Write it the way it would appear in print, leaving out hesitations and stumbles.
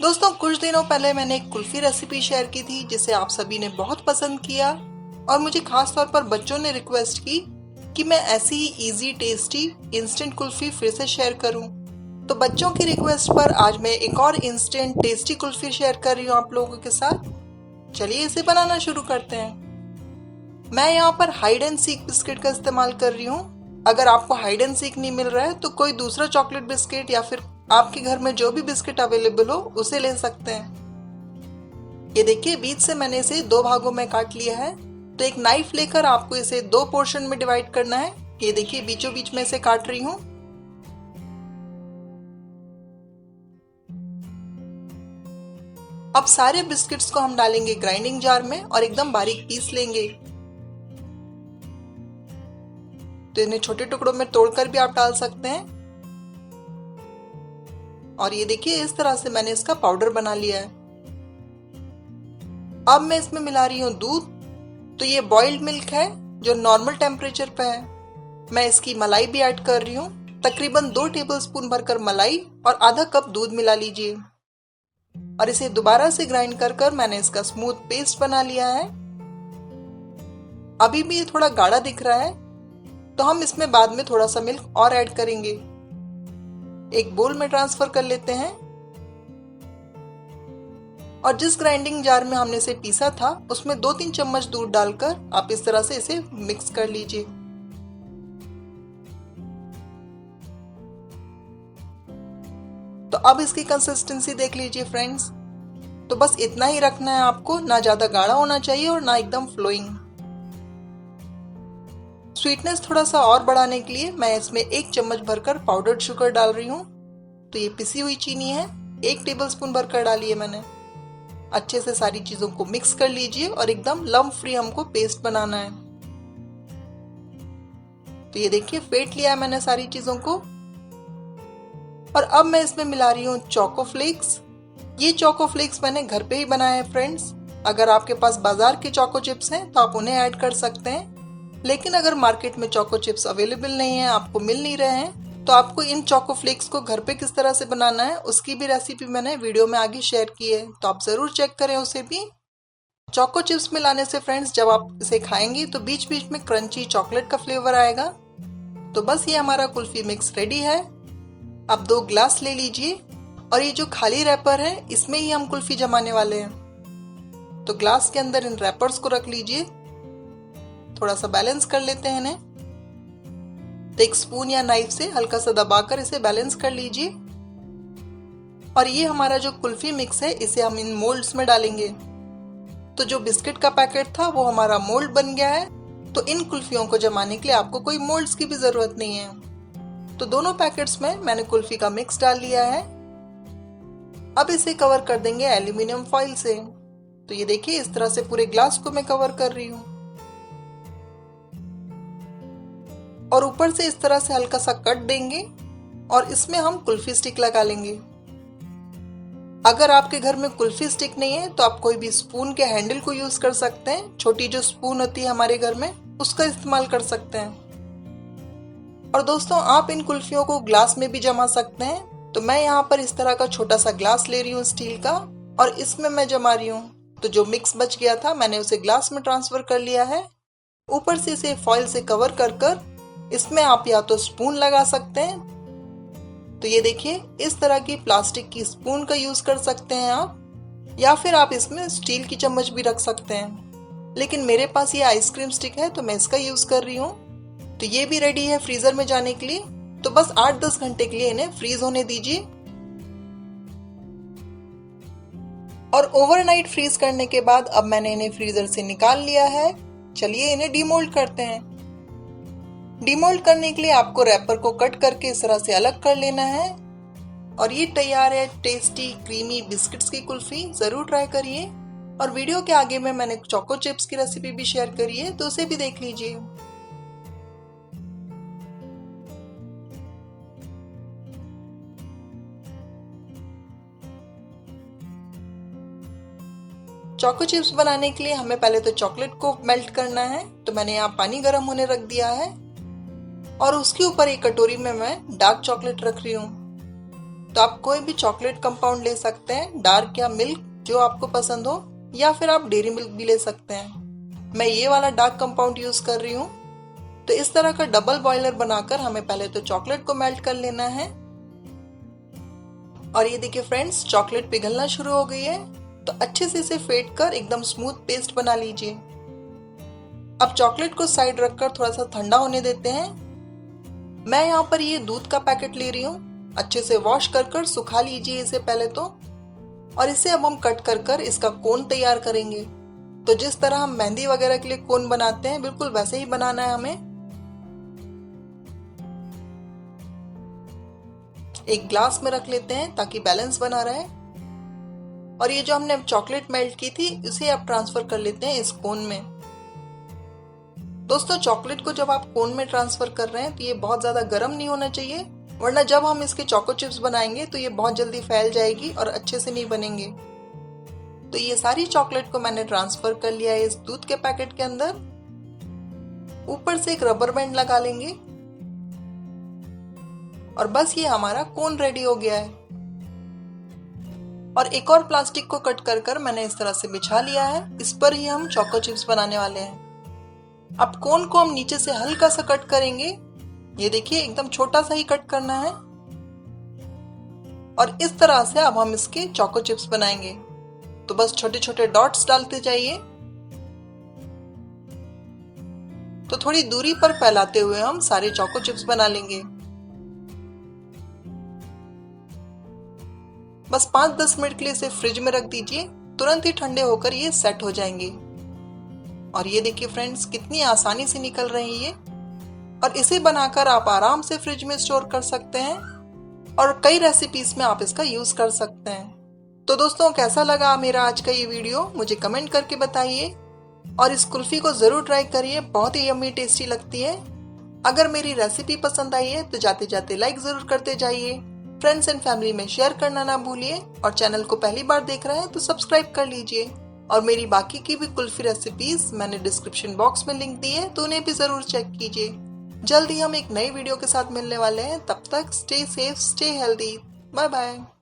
दोस्तों, कुछ दिनों पहले मैंने एक कुल्फी रेसिपी शेयर की थी जिसे आप सभी ने बहुत पसंद किया और मुझे खास तौर पर बच्चों ने रिक्वेस्ट की कि मैं ऐसी ही इजी टेस्टी इंस्टेंट कुल्फी फिर से शेयर करूं। तो बच्चों की रिक्वेस्ट पर आज मैं एक और इंस्टेंट टेस्टी कुल्फी शेयर कर रही हूं आप लोगों के साथ। चलिए इसे बनाना शुरू करते हैं। मैं यहाँ पर हाइड एंड सीक बिस्किट का इस्तेमाल कर रही हूँ। अगर आपको हाइड एंड सीक नहीं मिल रहा है तो कोई दूसरा चॉकलेट बिस्किट या फिर आपके घर में जो भी बिस्किट अवेलेबल हो उसे ले सकते हैं। ये देखिए, बीच से मैंने इसे दो भागों में काट लिया है। तो एक नाइफ लेकर आपको इसे दो पोर्शन में डिवाइड करना है। ये देखिए, बीचों बीच में इसे काट रही हूँ। अब सारे बिस्किट्स को हम डालेंगे ग्राइंडिंग जार में और एकदम बारीक पीस लेंगे। तो इन्हें छोटे टुकड़ों में तोड़कर भी आप डाल सकते हैं। और ये देखिए, इस तरह से मैंने इसका पाउडर बना लिया है। अब मैं इसमें मिला रही हूँ दूध। तो ये बॉइल्ड मिल्क है जो नॉर्मल टेम्परेचर पे है। मैं इसकी मलाई भी ऐड कर रही हूँ। तकरीबन 2 टेबलस्पून भरकर मलाई और आधा कप दूध मिला लीजिए और इसे दोबारा से ग्राइंड कर मैंने इसका स्मूथ पेस्ट बना लिया है। अभी भी ये थोड़ा गाढ़ा दिख रहा है तो हम इसमें बाद में थोड़ा सा मिल्क और ऐड करेंगे। एक बोल में ट्रांसफर कर लेते हैं और जिस ग्राइंडिंग जार में हमने इसे पीसा था उसमें 2-3 चम्मच दूध डालकर आप इस तरह से इसे मिक्स कर लीजिए। तो अब इसकी कंसिस्टेंसी देख लीजिए फ्रेंड्स। तो बस इतना ही रखना है आपको, ना ज्यादा गाढ़ा होना चाहिए और ना एकदम फ्लोइंग। स्वीटनेस थोड़ा सा और बढ़ाने के लिए मैं इसमें 1 चम्मच भरकर पाउडर्ड शुगर डाल रही हूँ। तो ये पिसी हुई चीनी है, 1 टेबलस्पून भरकर डाली है मैंने। अच्छे से सारी चीजों को मिक्स कर लीजिए और एकदम लम्प फ्री हमको पेस्ट बनाना है। तो ये देखिए, फेंट लिया है मैंने सारी चीजों को। और अब मैं इसमें मिला रही हूँ चोको फ्लेक्स। ये चोको फ्लेक्स मैंने घर पे ही बनाया है फ्रेंड्स। अगर आपके पास बाजार के चोको चिप्स हैं तो आप उन्हें ऐड कर सकते हैं, लेकिन अगर मार्केट में चोको चिप्स अवेलेबल नहीं है, आपको मिल नहीं रहे हैं, तो आपको इन चोको फ्लेक्स को घर पे किस तरह से बनाना है उसकी भी रेसिपी मैंने वीडियो में आगे शेयर की है, तो आप जरूर चेक करें उसे भी। चोको चिप्स मिलाने से फ्रेंड्स जब आप इसे खाएंगे तो बीच बीच में क्रंची चॉकलेट का फ्लेवर आएगा। तो बस ये हमारा कुल्फी मिक्स रेडी है। अब 2 ग्लास ले लीजिए और ये जो खाली रैपर है इसमें ही हम कुल्फी जमाने वाले हैं। तो ग्लास के अंदर इन रैपर्स को रख लीजिए। थोड़ा सा बैलेंस कर लेते हैं इन्हें। तो एक स्पून या नाइफ से हल्का सा दबाकर इसे बैलेंस कर लीजिए। और ये हमारा जो कुल्फी मिक्स है इसे हम इन मोल्ड्स में डालेंगे। तो जो बिस्किट का पैकेट था वो हमारा मोल्ड बन गया है। तो इन कुल्फियों को जमाने के लिए आपको कोई मोल्ड्स की भी जरूरत नहीं है। तो दोनों पैकेट्स में मैंने कुल्फी का मिक्स डाल लिया है। अब इसे कवर कर देंगे एल्यूमिनियम फॉइल से। तो ये देखिए, इस तरह से पूरे ग्लास को मैं कवर कर रही हूँ और ऊपर से इस तरह से हल्का सा कट देंगे और इसमें हम कुल्फी स्टिक लगा लेंगे। अगर आपके घर में कुल्फी स्टिक नहीं है तो आप कोई भी स्पून के हैंडल को यूज कर सकते हैं। छोटी जो स्पून होती है हमारे घर में उसका इस्तेमाल कर सकते हैं। और दोस्तों, आप इन कुल्फियों को ग्लास में भी जमा सकते हैं। तो मैं यहाँ पर इस तरह का छोटा सा ग्लास ले रही हूँ स्टील का और इसमें मैं जमा रही हूँ। तो जो मिक्स बच गया था मैंने उसे ग्लास में ट्रांसफर कर लिया है। ऊपर से इसे फॉइल से कवर कर इसमें आप या तो स्पून लगा सकते हैं। तो ये देखिए, इस तरह की प्लास्टिक की स्पून का यूज कर सकते हैं आप, या फिर आप इसमें स्टील की चम्मच भी रख सकते हैं। लेकिन मेरे पास ये आइसक्रीम स्टिक है तो मैं इसका यूज कर रही हूँ। तो ये भी रेडी है फ्रीजर में जाने के लिए। तो बस 8-10 घंटे के लिए इन्हें फ्रीज होने दीजिए। और ओवरनाइट फ्रीज करने के बाद अब मैंने इन्हें फ्रीजर से निकाल लिया है। चलिए इन्हें डीमोल्ड करते हैं। डीमोल्ड करने के लिए आपको रैपर को कट करके इस तरह से अलग कर लेना है। और ये तैयार है टेस्टी क्रीमी बिस्किट्स की कुल्फी। जरूर ट्राई करिए। और वीडियो के आगे में मैंने चोको चिप्स की रेसिपी भी शेयर करी है, तो उसे भी देख लीजिए। चोको चिप्स बनाने के लिए हमें पहले तो चॉकलेट को मेल्ट करना है। तो मैंने यहाँ पानी गर्म होने रख दिया है और उसके ऊपर एक कटोरी में मैं डार्क चॉकलेट रख रही हूँ। तो आप कोई भी चॉकलेट कंपाउंड ले सकते हैं, डार्क या मिल्क जो आपको पसंद हो, या फिर आप डेयरी मिल्क भी ले सकते हैं। मैं ये वाला डार्क कंपाउंड यूज कर रही हूँ। तो इस तरह का डबल बॉयलर बनाकर हमें पहले तो चॉकलेट को मेल्ट कर लेना है। और ये देखिए फ्रेंड्स, चॉकलेट पिघलना शुरू हो गई है। तो अच्छे से इसे फेंट कर एकदम स्मूथ पेस्ट बना लीजिए। अब चॉकलेट को साइड रखकर थोड़ा सा ठंडा होने देते हैं। मैं यहाँ पर ये दूध का पैकेट ले रही हूँ। अच्छे से वॉश कर सुखा लीजिए इसे पहले तो। और इसे अब हम कट कर इसका कोन तैयार करेंगे। तो जिस तरह हम मेहंदी वगैरह के लिए कोन बनाते हैं, बिल्कुल वैसे ही बनाना है हमें। एक ग्लास में रख लेते हैं ताकि बैलेंस बना रहे। और ये जो हमने चॉकलेट मेल्ट की थी, इसे अब ट्रांसफर कर लेते हैं इस कोन में। दोस्तों, चॉकलेट को जब आप कोन में ट्रांसफर कर रहे हैं तो ये बहुत ज्यादा गर्म नहीं होना चाहिए, वरना जब हम इसके चोको चिप्स बनाएंगे तो ये बहुत जल्दी फैल जाएगी और अच्छे से नहीं बनेंगे। तो ये सारी चॉकलेट को मैंने ट्रांसफर कर लिया है इस दूध के पैकेट के अंदर। ऊपर से एक रबर बैंड लगा लेंगे और बस ये हमारा कोन रेडी हो गया है। और एक और प्लास्टिक को कट कर मैंने इस तरह से बिछा लिया है। इस पर ही हम चोको चिप्स बनाने वाले हैं। अब कोन को हम नीचे से हल्का सा कट करेंगे। ये देखिए, एकदम छोटा सा ही कट करना है। और इस तरह से अब हम इसके चोको चिप्स बनाएंगे। तो बस छोटे छोटे डॉट्स डालते जाइए। तो थोड़ी दूरी पर फैलाते हुए हम सारे चोको चिप्स बना लेंगे। बस 5-10 मिनट के लिए इसे फ्रिज में रख दीजिए। तुरंत ही ठंडे होकर ये सेट हो जाएंगे। और ये देखिए फ्रेंड्स, कितनी आसानी से निकल रही है। और इसे बनाकर आप आराम से फ्रिज में स्टोर कर सकते हैं और कई रेसिपीज में आप इसका यूज कर सकते हैं। तो दोस्तों, कैसा लगा मेरा आज का ये वीडियो मुझे कमेंट करके बताइए। और इस कुल्फी को जरूर ट्राई करिए, बहुत ही यम्मी टेस्टी लगती है। अगर मेरी रेसिपी पसंद आई है तो जाते जाते लाइक जरूर करते जाइए। फ्रेंड्स एंड फैमिली में शेयर करना ना भूलिए। और चैनल को पहली बार देख रहे हैं तो सब्सक्राइब कर लीजिए। और मेरी बाकी की भी कुल्फी रेसिपीज मैंने डिस्क्रिप्शन बॉक्स में लिंक दी है, तो उन्हें भी जरूर चेक कीजिए। जल्द ही हम एक नई वीडियो के साथ मिलने वाले हैं। तब तक stay safe, stay healthy. Bye bye.